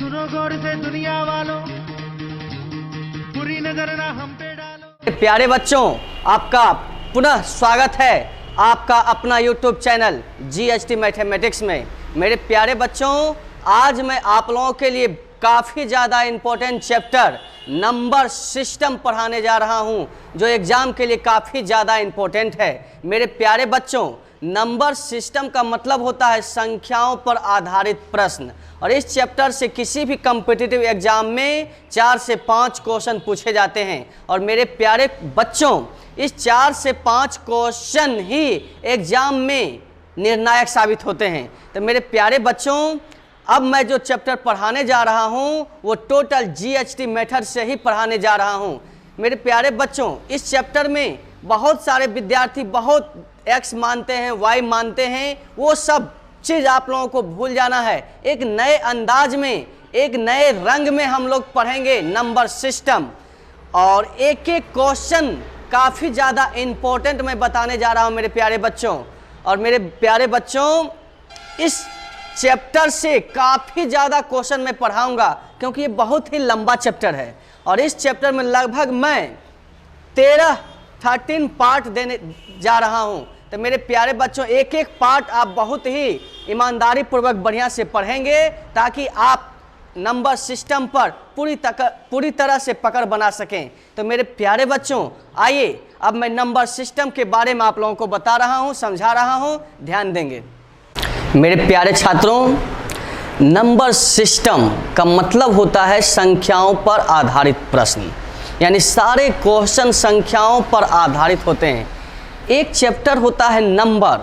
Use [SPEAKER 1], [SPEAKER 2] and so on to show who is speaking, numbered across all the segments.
[SPEAKER 1] सुनो गौर से दुनिया वालों, बुरी नजर ना हम पे डालो।
[SPEAKER 2] प्यारे बच्चों, आपका पुनः स्वागत है आपका अपना YouTube चैनल GHT मैथमेटिक्स में। मेरे प्यारे बच्चों, आज मैं आप लोगों के लिए काफ़ी ज़्यादा इम्पोर्टेंट चैप्टर नंबर सिस्टम पढ़ाने जा रहा हूं, जो एग्ज़ाम के लिए काफ़ी ज़्यादा इम्पोर्टेंट है। मेरे प्यारे बच्चों, नंबर सिस्टम का मतलब होता है संख्याओं पर आधारित प्रश्न, और इस चैप्टर से किसी भी कॉम्पिटिटिव एग्जाम में 4 से 5 क्वेश्चन पूछे जाते हैं। और मेरे प्यारे बच्चों, इस 4 से 5 क्वेश्चन ही एग्जाम में निर्णायक साबित होते हैं। तो मेरे प्यारे बच्चों, अब मैं जो चैप्टर पढ़ाने जा रहा हूं वो टोटल GHT मेथड से ही पढ़ाने जा रहा हूं। मेरे प्यारे बच्चों, इस चैप्टर में बहुत सारे विद्यार्थी बहुत x मानते हैं, y मानते हैं, वो सब चीज़ आप लोगों को भूल जाना है। एक नए अंदाज में, एक नए रंग में हम लोग पढ़ेंगे नंबर सिस्टम, और एक एक क्वेश्चन काफ़ी ज़्यादा इम्पोर्टेंट मैं बताने जा रहा हूं मेरे प्यारे बच्चों। और मेरे प्यारे बच्चों, इस चैप्टर से काफ़ी ज़्यादा क्वेश्चन मैं पढ़ाऊंगा, क्योंकि ये बहुत ही लंबा चैप्टर है, और इस चैप्टर में लगभग मैं 13 पार्ट देने जा रहा हूं। तो मेरे प्यारे बच्चों, एक एक पार्ट आप बहुत ही ईमानदारी पूर्वक बढ़िया से पढ़ेंगे, ताकि आप नंबर सिस्टम पर पूरी तरह से पकड़ बना सकें। तो मेरे प्यारे बच्चों, आइए अब मैं नंबर सिस्टम के बारे में आप लोगों को बता रहा हूं, समझा रहा हूं, ध्यान देंगे। मेरे प्यारे छात्रों, नंबर सिस्टम का मतलब होता है संख्याओं पर आधारित प्रश्न, यानी सारे क्वेश्चन संख्याओं पर आधारित होते हैं। एक चैप्टर होता है नंबर,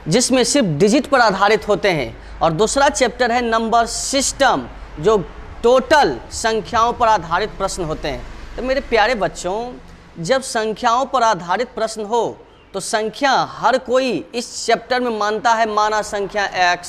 [SPEAKER 2] जिसमें सिर्फ डिजिट पर आधारित होते हैं, और दूसरा चैप्टर है नंबर सिस्टम, जो टोटल संख्याओं पर आधारित प्रश्न होते हैं। तो मेरे प्यारे बच्चों, जब संख्याओं पर आधारित प्रश्न हो तो संख्या हर कोई इस चैप्टर में मानता है, माना संख्या x,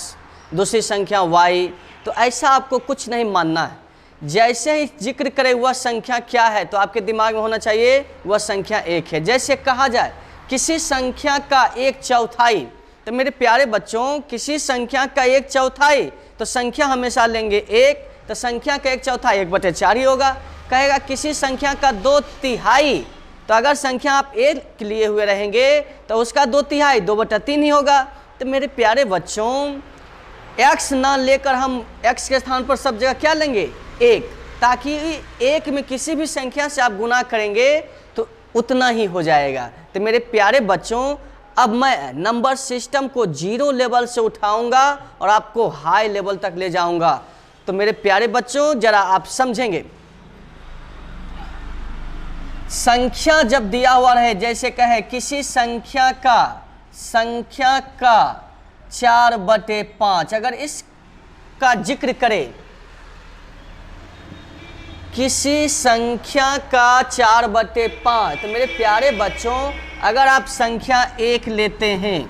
[SPEAKER 2] दूसरी संख्या y, तो ऐसा आपको कुछ नहीं मानना है। जैसे ही जिक्र करे वह संख्या क्या है, तो आपके दिमाग में होना चाहिए वह संख्या 1 है। जैसे कहा जाए किसी संख्या का 1/4, तो मेरे प्यारे बच्चों, किसी संख्या का 1/4, तो संख्या हमेशा लेंगे 1, तो संख्या का 1/4 1/4 ही होगा। कहेगा किसी संख्या का 2/3, तो अगर संख्या आप 1 लिए हुए रहेंगे तो उसका 2/3 2/3 ही होगा। तो मेरे प्यारे बच्चों, x ना लेकर हम x के स्थान पर सब जगह क्या लेंगे 1, ताकि 1 में किसी भी संख्या से आप गुना करेंगे तो उतना ही हो जाएगा। तो मेरे प्यारे बच्चों, अब मैं नंबर सिस्टम को 0 लेवल से उठाऊंगा और आपको हाई लेवल तक ले जाऊंगा। तो मेरे प्यारे बच्चों, जरा आप समझेंगे। संख्या जब दिया हुआ रहे, जैसे कहे किसी संख्या का 4/5, अगर इसका जिक्र करें, किसी संख्या का 4/5, तो मेरे प्यारे बच्चों, अगर आप संख्या 1 लेते हैं,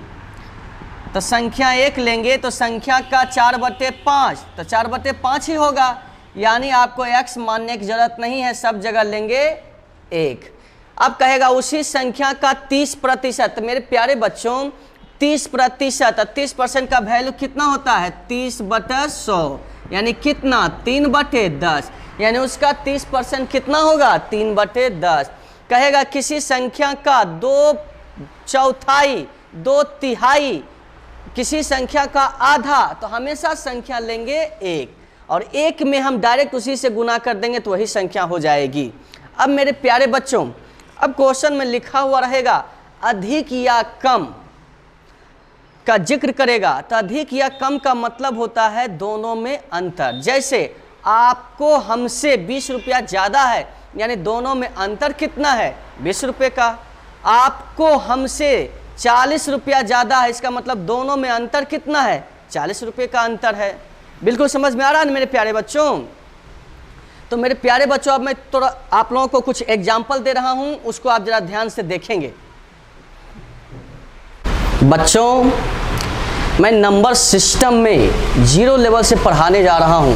[SPEAKER 2] तो संख्या 1 लेंगे तो संख्या का 4/5, तो 4/5 ही होगा। यानी आपको x मानने की जरूरत नहीं है, सब जगह लेंगे 1। अब कहेगा उसी संख्या का 30%, तो मेरे प्यारे बच्चों, 30%, 30% का वैल्यू कितना होता है 30/100, यानी कितना 3/10, यानी उसका 30% कितना होगा 3/10। कहेगा किसी संख्या का 2/4, 2/3, किसी संख्या का आधा, तो हमेशा संख्या लेंगे 1, और 1 में हम डायरेक्ट उसी से गुना कर देंगे तो वही संख्या हो जाएगी। अब मेरे प्यारे बच्चों, अब क्वेश्चन में लिखा हुआ रहेगा अधिक या कम का जिक्र करेगा, तो अधिक या कम का मतलब होता है दोनों में अंतर। जैसे आपको हमसे 20 रुपया ज़्यादा है, यानी दोनों में अंतर कितना है 20 रुपये का। आपको हमसे 40 रुपया ज़्यादा है, इसका मतलब दोनों में अंतर कितना है 40 रुपये का अंतर है। बिल्कुल समझ में आ रहा है मेरे प्यारे बच्चों। तो मेरे प्यारे बच्चों, अब मैं थोड़ा आप लोगों को कुछ एग्जाम्पल दे रहा हूं, उसको आप जरा ध्यान से देखेंगे। बच्चों, मैं नंबर सिस्टम में 0 लेवल से पढ़ाने जा रहा हूं,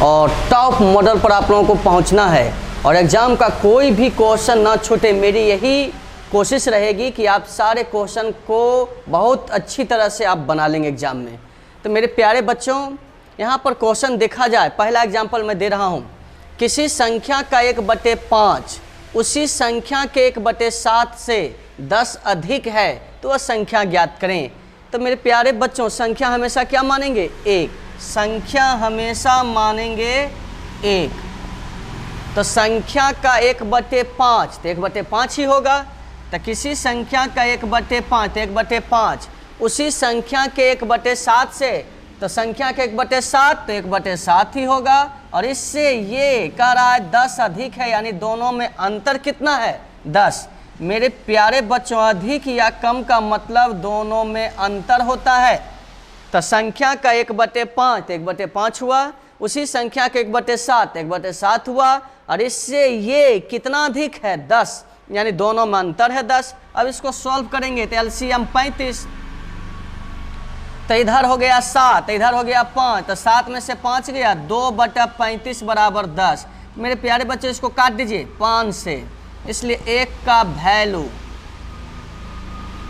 [SPEAKER 2] और टॉप मॉडल पर आप लोगों को पहुंचना है, और एग्ज़ाम का कोई भी क्वेश्चन ना छूटे। मेरी यही कोशिश रहेगी कि आप सारे क्वेश्चन को बहुत अच्छी तरह से आप बना लेंगे एग्ज़ाम में। तो मेरे प्यारे बच्चों, यहाँ पर क्वेश्चन देखा जाए, पहला एग्जाम्पल मैं दे रहा हूँ, किसी संख्या का 1/5 उसी संख्या के 1/7 से 10 अधिक है तो वह संख्या ज्ञात करें। तो मेरे प्यारे बच्चों, संख्या हमेशा क्या मानेंगे? 1। संख्या हमेशा मानेंगे 1। तो संख्या का 1/5 तो 1/5 ही होगा। तो किसी संख्या का 1/5 तो 1/5 उसी संख्या के 1/7 से, तो संख्या के 1/7 तो 1/7 ही होगा। और इससे ये कह रहा है 10 अधिक है, यानी दोनों में अंतर कितना है? 10। मेरे प्यारे बच्चों, अधिक या कम का मतलब दोनों में अंतर होता है। तो संख्या का 1/5 तो 1/5 हुआ, उसी संख्या के 1/7 1/7 हुआ, और इससे ये कितना अधिक है? 10, यानी दोनों में अंतर है 10। अब इसको सॉल्व करेंगे तो एलसीएम 35, तो इधर हो गया 7, इधर हो गया 5, तो 7 में से 5 गया, 2/35 बराबर 10। मेरे प्यारे बच्चे इसको काट दीजिए 5 से, इसलिए 1 का वैल्यू,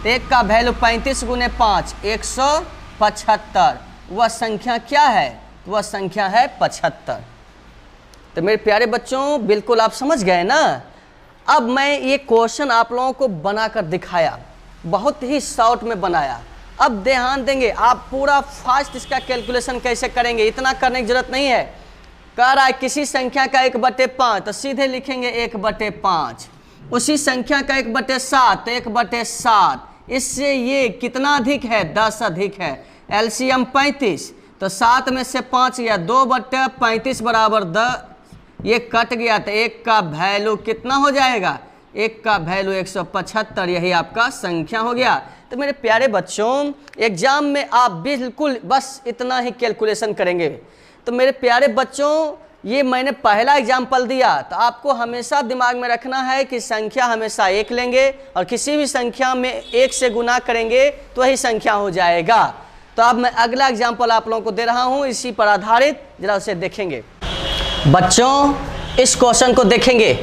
[SPEAKER 2] 1 का वैल्यू 35 × 5 175। वह संख्या क्या है? वह संख्या है 75। तो मेरे प्यारे बच्चों, बिल्कुल आप समझ गए ना। अब मैं ये क्वेश्चन आप लोगों को बनाकर दिखाया, बहुत ही शॉर्ट में बनाया। अब ध्यान देंगे, आप पूरा फास्ट इसका कैलकुलेशन कैसे करेंगे इतना करने की जरूरत नहीं है। कह रहा है किसी संख्या का 1/5 तो सीधे लिखेंगे 1/5, उसी संख्या का 1/7 तो 1/7, इससे ये कितना अधिक है? 10 अधिक है। एलसीएम 35, तो 7 में से 5 गया, 2/35 बराबर 10, ये कट गया, तो 1 का वैल्यू कितना हो जाएगा? 1 का वैल्यू 175, यही आपका संख्या हो गया। तो मेरे प्यारे बच्चों, एग्जाम में आप बिल्कुल बस इतना ही कैलकुलेशन करेंगे। तो मेरे प्यारे बच्चों, ये मैंने पहला एग्जाम्पल दिया, तो आपको हमेशा दिमाग में रखना है कि संख्या हमेशा 1 लेंगे, और किसी भी संख्या में 1 से गुना करेंगे तो वही संख्या हो जाएगा। तो अब मैं अगला एग्जाम्पल आप लोगों को दे रहा हूँ, इसी पर आधारित, जरा उसे देखेंगे। बच्चों, इस क्वेश्चन को देखेंगे,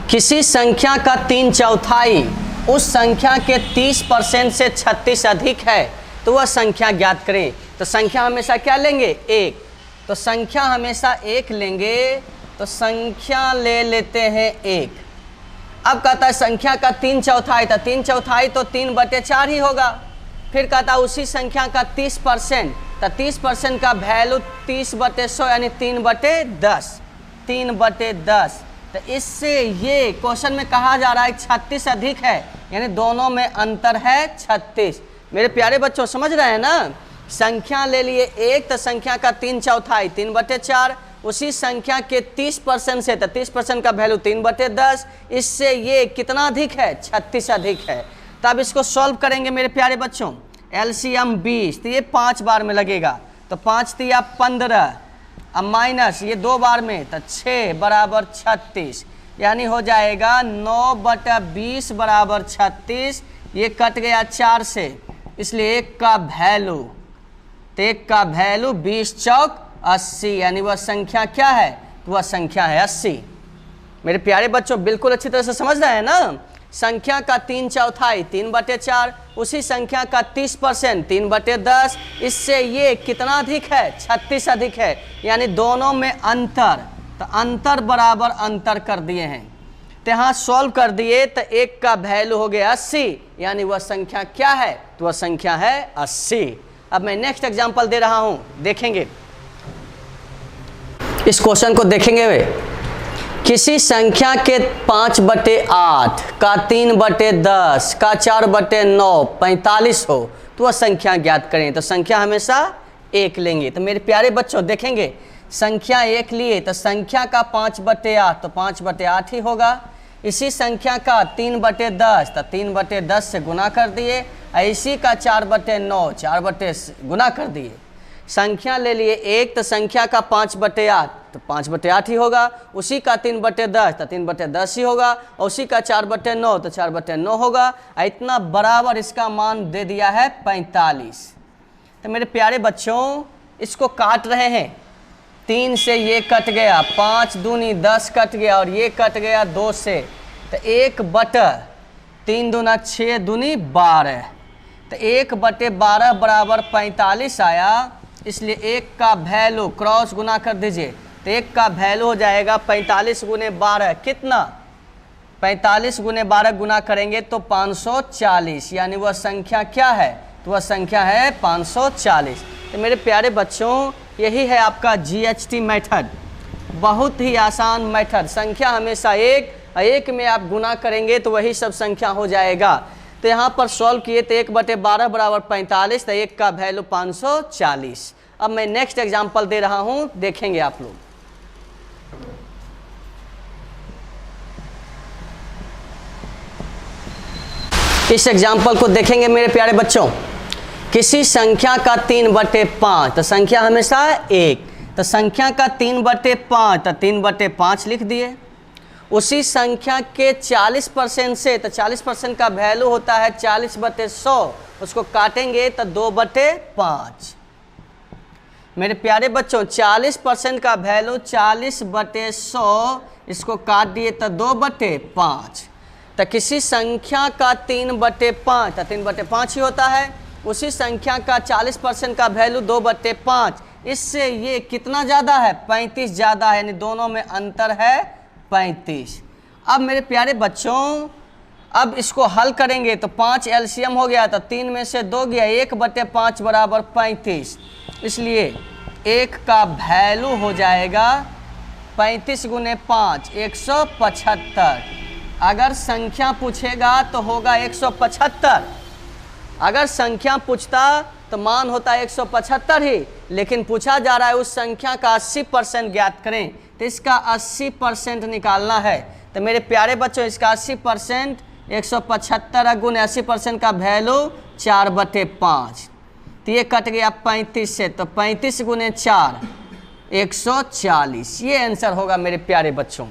[SPEAKER 2] किसी संख्या का 3/4 उस संख्या के 30% से 36 अधिक है तो वह संख्या ज्ञात करें। तो संख्या हमेशा क्या लेंगे? 1। तो संख्या हमेशा 1 लेंगे, तो संख्या ले लेते हैं 1। अब कहता है संख्या का 3/4, तो 3/4 तो 3/4 ही होगा। फिर कहता है उसी संख्या का 30%, तो 30% का वैल्यू 30/100 यानी 3/10, 3/10। तो इससे ये क्वेश्चन में कहा जा रहा है 36 अधिक है, यानी दोनों में अंतर है 36। मेरे प्यारे बच्चों, समझ रहे हैं ना? संख्या ले लिए 1, तो संख्या का 3/4 3/4, उसी संख्या के 30% से, तो 30% का वैल्यू 3/10, इससे ये कितना अधिक है? 36 अधिक है। तो अब इसको सॉल्व करेंगे मेरे प्यारे बच्चों। एलसीएम 20, तो ये 5 बार में लगेगा, तो 5 तिया 15, अब माइनस ये 2 बार में, तो 6 बराबर 36, यानी हो जाएगा 9/20 बराबर 36। ये कट गया 4 से, इसलिए 1 का वैल्यू, तो 1 का वैल्यू 20 चौक 80, यानी वह संख्या क्या है? तो वह संख्या है 80। मेरे प्यारे बच्चों, बिल्कुल अच्छी तरह से समझ रहे हैं ना? संख्या का 3/4 3/4, उसी संख्या का 30% 3/10, इससे ये कितना अधिक है? 36 अधिक है, यानी दोनों में अंतर, तो अंतर बराबर अंतर कर दिए हैं। तो यहाँ सॉल्व कर दिए, तो 1 का वैल्यू हो गया 80, यानी वह संख्या क्या है? तो वह संख्या है 80। अब मैं नेक्स्ट एग्जाम्पल दे रहा हूँ, देखेंगे इस क्वेश्चन को। देखेंगे वे, किसी संख्या के 5/8 का 3/10 का 4/9 45 हो तो वह संख्या ज्ञात करें। तो संख्या हमेशा 1 लेंगे। तो मेरे प्यारे बच्चों, देखेंगे संख्या 1 लिए, तो संख्या का 5/8 तो 5/8 ही होगा। इसी संख्या का 3/10 तो 3/10 से गुना कर दिए, इसी का 4/9 4 गुना कर दिए। संख्या ले लिए 1, तो संख्या का 5/8 तो 5/8 ही होगा, उसी का 3/10 तो 3/10 ही होगा, और उसी का 4/9 तो 4/9 होगा। इतना बराबर इसका मान दे दिया है 45। तो मेरे प्यारे बच्चों, इसको काट रहे हैं, 3 से ये कट गया, 5 दूनी 10 कट गया, और ये कट गया 2 से, तो 1/3 दूना 6 दूनी 12, तो 1/12 बराबर 45 आया। इसलिए 1 का वैल्यू क्रॉस गुना कर दीजिए, तो 1 का वैल्यू हो जाएगा 45 गुने 12, कितना 45 गुने 12 गुना करेंगे तो 540, यानी वह संख्या क्या है, तो वह संख्या है 540। तो मेरे प्यारे बच्चों, यही है आपका GHT मेथड, बहुत ही आसान मेथड। संख्या हमेशा एक में आप गुना करेंगे तो वही सब संख्या हो जाएगा। तो यहाँ पर सॉल्व किए तो 1/12 बराबर 45, तो 1 का वैल्यू 540। अब मैं नेक्स्ट एग्जाम्पल दे रहा हूँ, देखेंगे आप लोग। इस एग्जाम्पल को देखेंगे मेरे प्यारे बच्चों। किसी संख्या का 3/5, तो संख्या हमेशा 1, तो संख्या का 3/5, तो 3/5 लिख दिए। उसी संख्या के 40% से, तो 40% का वैल्यू होता है 40/100, उसको काटेंगे तो 2/5। मेरे प्यारे बच्चों, 40% का वैल्यू 40/100, इसको काट दिए तो 2/5। तो किसी संख्या का 3/5, तो 3/5 ही होता है। उसी संख्या का 40% का वैल्यू 2/5, इससे ये कितना ज़्यादा है, 35 ज़्यादा है, यानी दोनों में अंतर है 35। अब मेरे प्यारे बच्चों, अब इसको हल करेंगे तो 5 एलसीएम हो गया, तो 3 में से 2 गया, 1/5 बराबर 35। इसलिए 1 का वैल्यू हो जाएगा 35 गुने 5, 175। अगर संख्या पूछेगा तो होगा 175। अगर संख्या पूछता तो मान होता 175 ही, लेकिन पूछा जा रहा है उस संख्या का 80% ज्ञात करें, तो इसका 80% निकालना है। तो मेरे प्यारे बच्चों, इसका 80%, 175 गुने 80% का वैल्यू 4/5, तो ये कट गया 35 से, तो 35 गुने 4, 140। ये आंसर होगा मेरे प्यारे बच्चों।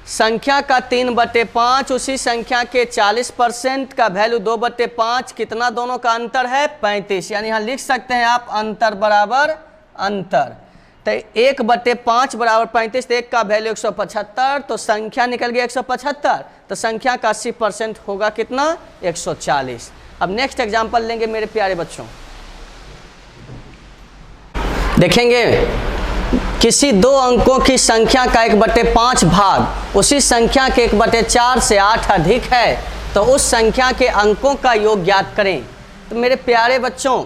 [SPEAKER 2] संख्या का 3/5, उसी संख्या के 40% का वैल्यू 2/5, कितना दोनों का अंतर है, 35। यानी यहाँ लिख सकते हैं आप अंतर बराबर अंतर। तो 1/5 बराबर 35, तो 1 का वैल्यू 175, तो संख्या निकल गया 175, तो संख्या का 80% होगा कितना, 140। अब नेक्स्ट एग्जाम्पल लेंगे मेरे प्यारे बच्चों। देखेंगे किसी 2 अंकों की संख्या का 1/5 भाग उसी संख्या के 1/4 से 8 अधिक है, तो उस संख्या के अंकों का योग ज्ञात करें। तो मेरे प्यारे बच्चों,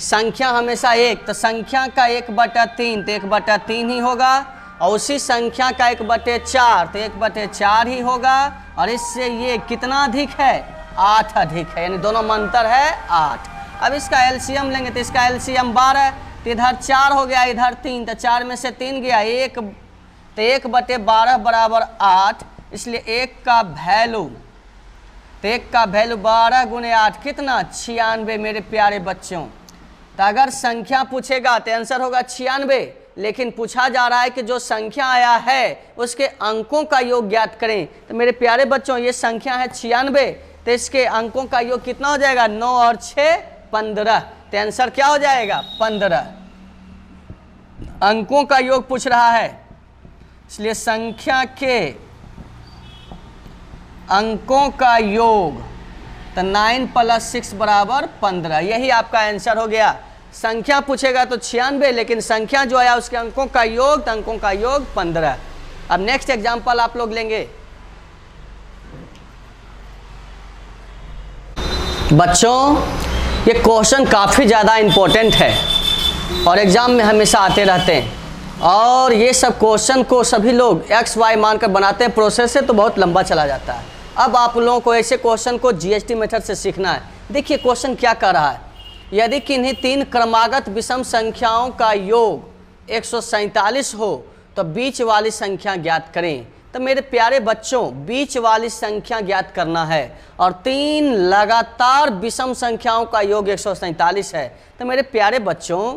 [SPEAKER 2] संख्या हमेशा 1, तो संख्या का 1/3, तो 1/3 ही होगा, और उसी संख्या का 1/4, तो 1/4 ही होगा, और इससे ये कितना अधिक है, 8 अधिक है, यानी दोनों में अंतर है 8। अब इसका एलसीएम लेंगे तो इसका एलसीएम 12, तो इधर 4 हो गया, इधर 3, तो 4 में से 3 गया, 1, तो 1/12 बराबर 8। इसलिए 1 का वैल्यू, तो 1 का वैल्यू 12 गुने 8, कितना, 96 मेरे प्यारे बच्चों। तो अगर संख्या पूछेगा तो आंसर होगा 96, लेकिन पूछा जा रहा है कि जो संख्या आया है उसके अंकों का योग ज्ञात करें। तो मेरे प्यारे बच्चों, ये संख्या है 96, तो इसके अंकों का योग कितना हो जाएगा, 9 और 6 15, तो आंसर क्या हो जाएगा, 15। अंकों का योग पूछ रहा है, इसलिए संख्या के अंकों का योग, तो 9 + 6 बराबर 15। यही आपका आंसर हो गया। संख्या पूछेगा तो 96, लेकिन संख्या जो आया उसके अंकों का योग, तो अंकों का योग 15। अब नेक्स्ट एग्जांपल आप लोग लेंगे। बच्चों, ये क्वेश्चन काफ़ी ज़्यादा इम्पोर्टेंट है और एग्ज़ाम में हमेशा आते रहते हैं, और ये सब क्वेश्चन को सभी लोग XY मानकर बनाते हैं, प्रोसेस से तो बहुत लंबा चला जाता है। अब आप लोगों को ऐसे क्वेश्चन को GHT मेथड से सीखना है। देखिए क्वेश्चन क्या कर रहा है, यदि किन्हीं 3 क्रमागत विषम संख्याओं का योग 147 हो तो बीच वाली संख्या ज्ञात करें। तो मेरे प्यारे बच्चों, बीच वाली संख्या ज्ञात करना है, और 3 लगातार विषम संख्याओं का योग 147 है। तो मेरे प्यारे बच्चों,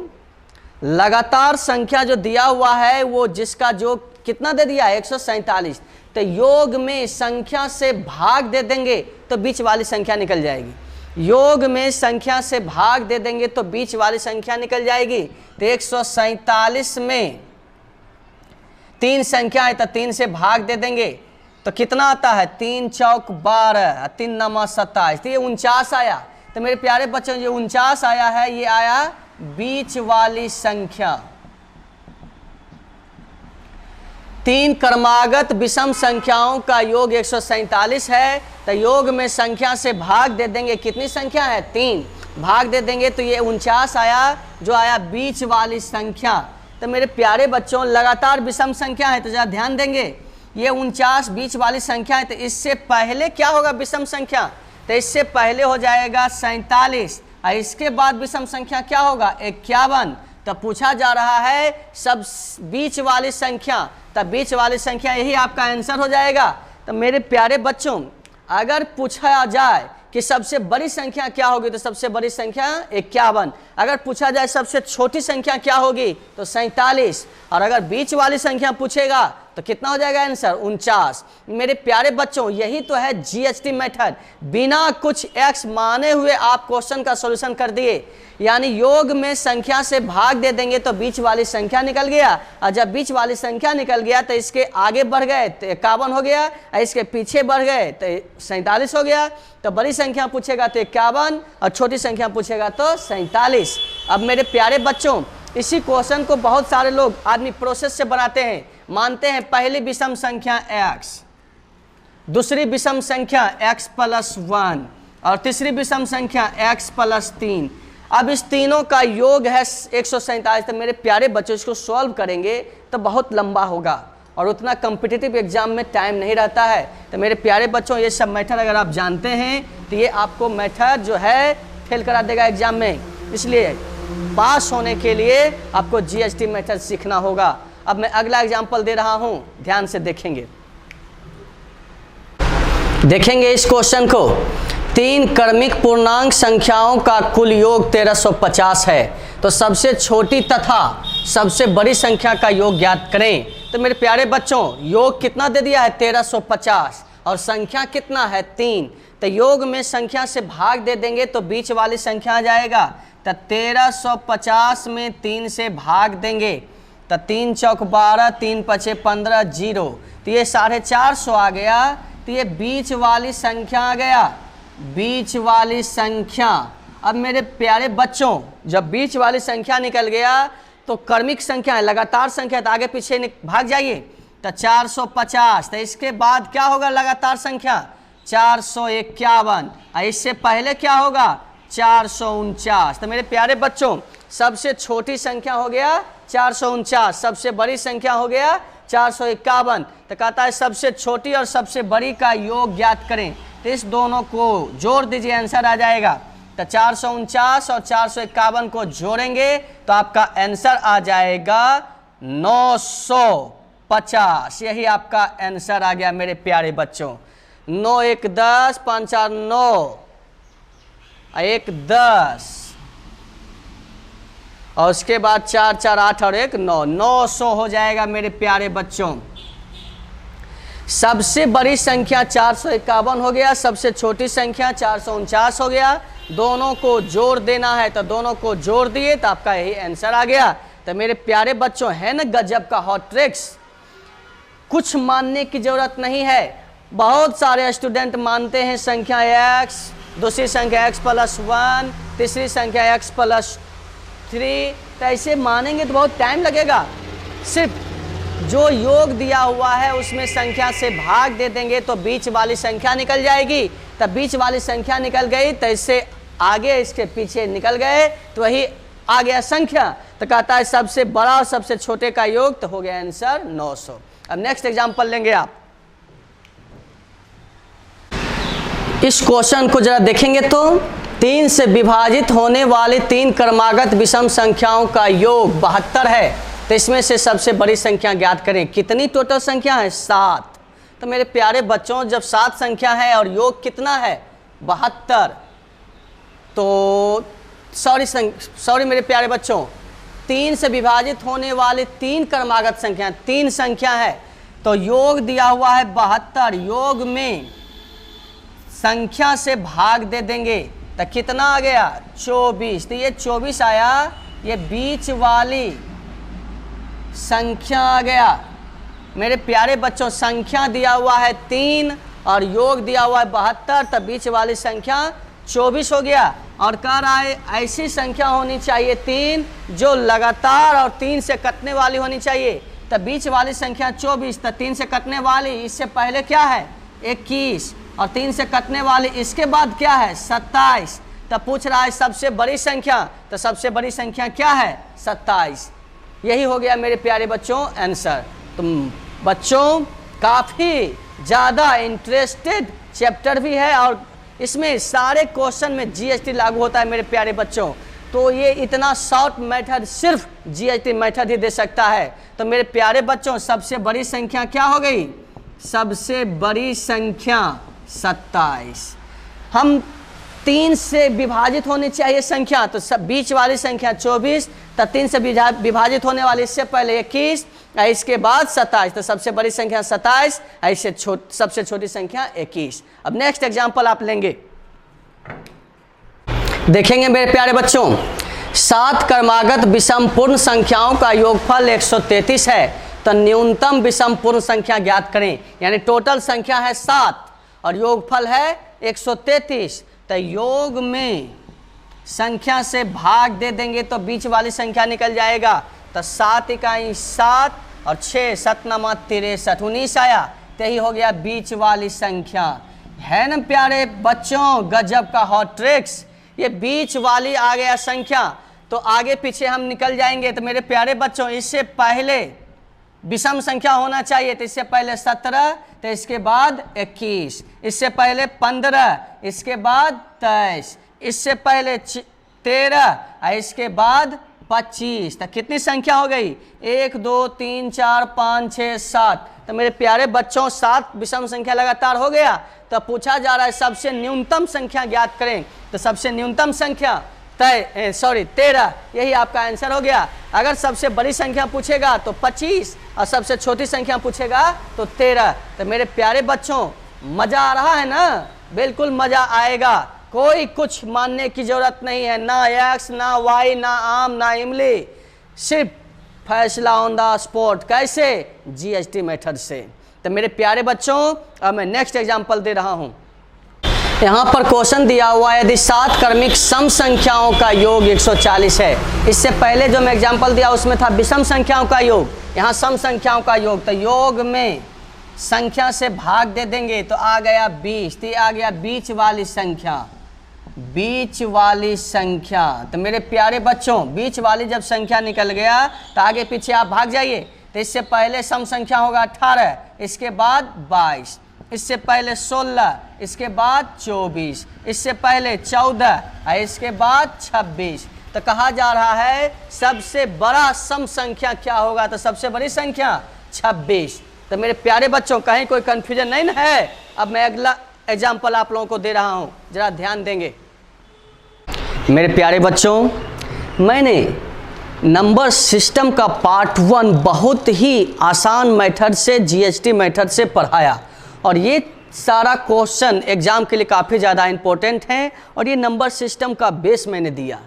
[SPEAKER 2] लगातार संख्या जो दिया हुआ है वो जिसका जो कितना दे दिया है, 147, तो योग में संख्या से भाग दे देंगे तो बीच वाली संख्या निकल जाएगी। योग में संख्या से भाग दे देंगे तो बीच वाली संख्या निकल जाएगी। तो 147 में 3 संख्या है, तो 3 से भाग दे देंगे तो कितना आता है, 3 चौक 12, 3 नमा 27, तो ये 49 आया। तो मेरे प्यारे बच्चों, ये 49 आया है, ये आया बीच वाली संख्या। 3 क्रमागत विषम संख्याओं का योग 147 है, तो योग में संख्या से भाग दे देंगे, कितनी संख्या है 3, भाग दे देंगे तो ये 49 आया, जो आया बीच वाली संख्या। तो मेरे प्यारे बच्चों लगातार विषम संख्या है, तो जरा ध्यान देंगे, ये 49 बीच वाली संख्या है, तो इससे पहले क्या होगा विषम संख्या, तो इससे पहले हो जाएगा 47, और इसके बाद विषम संख्या क्या होगा 51। तो पूछा जा रहा है सब बीच वाली संख्या, तब बीच वाली संख्या यही आपका आंसर हो जाएगा। तो मेरे प्यारे बच्चों अगर पूछा जाए कि सबसे बड़ी संख्या क्या होगी, तो सबसे बड़ी संख्या 51। अगर पूछा जाए सबसे छोटी संख्या क्या होगी, तो 47। और अगर बीच वाली संख्या पूछेगा तो कितना हो जाएगा आंसर 49। मेरे प्यारे बच्चों यही तो है जीएचटी मेथड, बिना कुछ एक्स माने हुए आप क्वेश्चन का सॉल्यूशन कर दिए। यानी योग में संख्या से भाग दे देंगे तो बीच वाली संख्या निकल गया, और जब बीच वाली संख्या निकल गया तो इसके आगे बढ़ गए तो 51 हो गया, और इसके पीछे बढ़ गए तो 47 हो गया। तो बड़ी संख्या पूछेगा तो 51 और छोटी संख्या पूछेगा तो 47। अब मेरे प्यारे बच्चों इसी क्वेश्चन को बहुत सारे लोग आदमी प्रोसेस से बनाते हैं, मानते हैं पहली विषम संख्या x, दूसरी विषम संख्या x + 1 और तीसरी विषम संख्या x + 3। अब इस तीनों का योग है 147। तो मेरे प्यारे बच्चों इसको सॉल्व करेंगे तो बहुत लंबा होगा और उतना कॉम्पिटिटिव एग्जाम में टाइम नहीं रहता है। तो मेरे प्यारे बच्चों ये सब मेथड अगर आप जानते हैं तो ये आपको मेथड जो है फेल करा देगा एग्जाम में, इसलिए पास होने के लिए आपको जीएसटी मेथड सीखना होगा। अब मैं अगला एग्जाम्पल दे रहा हूं, ध्यान से देखेंगे इस क्वेश्चन को। 3 क्रमिक पूर्णांक संख्याओं का कुल योग 1350 है, तो सबसे छोटी तथा सबसे बड़ी संख्या का योग ज्ञात करें। तो मेरे प्यारे बच्चों योग कितना दे दिया है 1350 और संख्या कितना है 3। तो योग में संख्या से भाग दे देंगे तो बीच वाली संख्या आ जाएगा। तो 1350 में 3 से भाग देंगे तो 3 चौक 12, 3 पचे 15, 0, तो ये 450 आ गया। तो ये बीच वाली संख्या आ गया, बीच वाली संख्या। अब मेरे प्यारे बच्चों जब बीच वाली संख्या निकल गया तो क्रमिक संख्या है, लगातार संख्या, तो आगे पीछे भाग जाइए। तो 450, तो इसके बाद क्या होगा लगातार संख्या 451, और इससे पहले क्या होगा 449। तो मेरे प्यारे बच्चों सबसे छोटी संख्या हो गया 449, सबसे बड़ी संख्या हो गया 451। तो कहता है सबसे छोटी और सबसे बड़ी का योग ज्ञात करें। तो इस दोनों को जोड़ दीजिए, आंसर आ जाएगा। तो 449 और 451 को जोड़ेंगे तो आपका आंसर आ जाएगा 950। यही आपका आंसर आ गया मेरे प्यारे बच्चों। 9 1 10, 5 4 9, 1 10, और उसके बाद 4 4 8 और 1 9, 900 हो जाएगा मेरे प्यारे बच्चों। सबसे बड़ी संख्या 451 हो गया, सबसे छोटी संख्या 449 हो गया। दोनों को जोड़ देना है तो दोनों को जोड़ दिए तो आपका यही आंसर आ गया। तो मेरे प्यारे बच्चों है ना गजब का हॉट ट्रिक्स, कुछ मानने की जरूरत नहीं है। बहुत सारे स्टूडेंट मानते हैं संख्या x, दूसरी संख्या x + 1, तीसरी संख्या x + 3, तो ऐसे मानेंगे तो बहुत टाइम लगेगा। सिर्फ जो योग दिया हुआ है उसमें संख्या से भाग दे देंगे तो बीच वाली संख्या निकल जाएगी। तब बीच वाली संख्या निकल गई तो इससे आगे इसके पीछे निकल गए तो वही आ गया संख्या। तो कहता है सबसे बड़ा और सबसे छोटे का योग, तो हो गया आंसर 900। अब नेक्स्ट एग्जांपल लेंगे आप। इस क्वेश्चन को जरा देखेंगे तो 3 से विभाजित होने वाली 3 क्रमागत विषम संख्याओं का योग 72 है, तो इसमें से सबसे बड़ी संख्या ज्ञात करें। कितनी टोटल संख्या है 7। तो मेरे प्यारे बच्चों जब 7 संख्या है और योग कितना है 72, तो सॉरी मेरे प्यारे बच्चों 3 से विभाजित होने वाली 3 क्रमागत संख्या 3 संख्या है, तो योग दिया हुआ है 72। योग में संख्या से भाग दे देंगे तो कितना आ गया 24। तो ये 24 आया, ये बीच वाली संख्या आ गया। मेरे प्यारे बच्चों संख्या दिया हुआ है 3 और योग दिया हुआ है 72, तब बीच वाली संख्या 24 हो गया। और कह रहा है ऐसी संख्या होनी चाहिए 3 जो लगातार और 3 से कटने वाली होनी चाहिए। तो बीच वाली संख्या 24, तो 3 से कटने वाली इससे पहले क्या है 21, और 3 से कटने वाली इसके बाद क्या है 27। तो पूछ रहा है सबसे बड़ी संख्या, तो सबसे बड़ी संख्या क्या है 27। यही हो गया मेरे प्यारे बच्चों आंसर। तुम बच्चों काफ़ी ज़्यादा इंटरेस्टेड चैप्टर भी है और इसमें सारे क्वेश्चन में जीएसटी लागू होता है मेरे प्यारे बच्चों। तो ये इतना शॉर्ट मेथड सिर्फ जीएसटी मेथड ही दे सकता है। तो मेरे प्यारे बच्चों सबसे बड़ी संख्या क्या हो गई, सबसे बड़ी संख्या 27। हम 3 से विभाजित होनी चाहिए संख्या, तो सब बीच वाली संख्या 24, तो 3 से विभाजित होने वाली इससे पहले 21, इसके बाद 27। तो सबसे बड़ी संख्या 27, ऐसे सबसे छोटी संख्या 21। अब नेक्स्ट एग्जांपल आप लेंगे, देखेंगे मेरे प्यारे बच्चों। 7 क्रमागत विषम पूर्ण संख्याओं का योगफल 133 है, तो न्यूनतम विषम पूर्ण संख्या ज्ञात करें। यानी टोटल संख्या है 7 और योगफल है 133। तो योग में संख्या से भाग दे देंगे तो बीच वाली संख्या निकल जाएगा। तो 7 इकाई 7 और 6 7 नमा 63, 19 आया। तो यही हो गया बीच वाली संख्या। है ना प्यारे बच्चों गजब का हॉट ट्रिक्स। ये बीच वाली आ गया संख्या, तो आगे पीछे हम निकल जाएंगे। तो मेरे प्यारे बच्चों इससे पहले विषम संख्या होना चाहिए, तो इससे पहले 17, तो इसके बाद 21, इससे पहले 15, इसके बाद 23, इससे पहले 13, इसके बाद 25। तो कितनी संख्या हो गई 1 2 3 4 5 6 7। तो मेरे प्यारे बच्चों 7 विषम संख्या लगातार हो गया। तो पूछा जा रहा है सबसे न्यूनतम संख्या ज्ञात करें। तो सबसे न्यूनतम संख्या 13, यही आपका आंसर हो गया। अगर सबसे बड़ी संख्या पूछेगा तो 25 और सबसे छोटी संख्या पूछेगा तो 13। तो मेरे प्यारे बच्चों मजा आ रहा है ना, बिल्कुल मजा आएगा। कोई कुछ मानने की जरूरत नहीं है, ना एक्स ना वाई ना आम ना इमली, सिर्फ फैसला ऑन द स्पॉट। कैसे जीएसटी मेथड से। तो मेरे प्यारे बच्चों अब मैं नेक्स्ट एग्जांपल दे रहा हूं। यहाँ पर क्वेश्चन दिया हुआ है यदि 7 क्रमिक सम संख्याओं का योग 140 है। इससे पहले जो मैं एग्जांपल दिया उसमें था विषम संख्याओं का योग, यहाँ सम संख्याओं का योग। तो योग में संख्या से भाग दे देंगे तो आ गया 20। तो ये आ गया बीच वाली संख्या, बीच वाली संख्या। तो मेरे प्यारे बच्चों बीच वाली जब संख्या निकल गया तो आगे पीछे आप भाग जाइए। तो इससे पहले सम संख्या होगा 18, इसके बाद 22, इससे पहले 16, इसके बाद 24, इससे पहले 14, इसके बाद 26। तो कहा जा रहा है सबसे बड़ा सम संख्या क्या होगा। तो सबसे बड़ी संख्या 26। तो मेरे प्यारे बच्चों कहीं कोई कंफ्यूजन नहीं ना है। अब मैं अगला एग्जाम्पल आप लोगों को दे रहा हूं, जरा ध्यान देंगे। मेरे प्यारे बच्चों मैंने नंबर सिस्टम का पार्ट 1 बहुत ही आसान मेथड से जीएसटी मेथड से पढ़ाया और ये सारा क्वेश्चन एग्जाम के लिए काफ़ी ज़्यादा इम्पोर्टेंट है और ये नंबर सिस्टम का बेस मैंने दिया।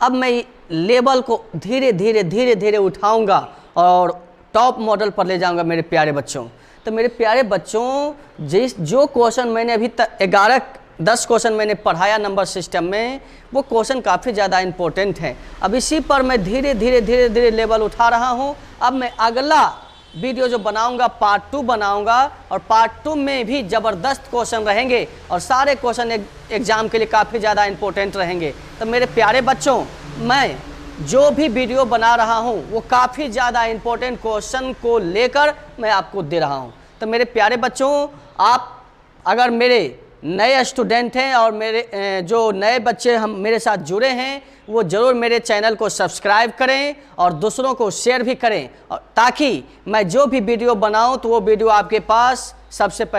[SPEAKER 2] अब मैं लेवल को धीरे धीरे उठाऊंगा और टॉप मॉडल पर ले जाऊंगा मेरे प्यारे बच्चों। तो मेरे प्यारे बच्चों जो क्वेश्चन मैंने अभी तक 10 क्वेश्चन मैंने पढ़ाया नंबर सिस्टम में, वो क्वेश्चन काफ़ी ज़्यादा इम्पोर्टेंट है। अब इसी पर मैं धीरे धीरे लेवल उठा रहा हूँ। अब मैं अगला वीडियो जो बनाऊंगा पार्ट 2 बनाऊंगा और पार्ट 2 में भी ज़बरदस्त क्वेश्चन रहेंगे और सारे क्वेश्चन एग्जाम के लिए काफ़ी ज़्यादा इम्पोर्टेंट रहेंगे। तो मेरे प्यारे बच्चों मैं जो भी वीडियो बना रहा हूं वो काफ़ी ज़्यादा इम्पोर्टेंट क्वेश्चन को लेकर मैं आपको दे रहा हूं। तो मेरे प्यारे बच्चों आप अगर मेरे नए स्टूडेंट हैं और मेरे जो नए बच्चे हम मेरे साथ जुड़े हैं वो ज़रूर मेरे चैनल को सब्सक्राइब करें और दूसरों को शेयर भी करें और ताकि मैं जो भी वीडियो बनाऊं तो वो वीडियो आपके पास सबसे पहले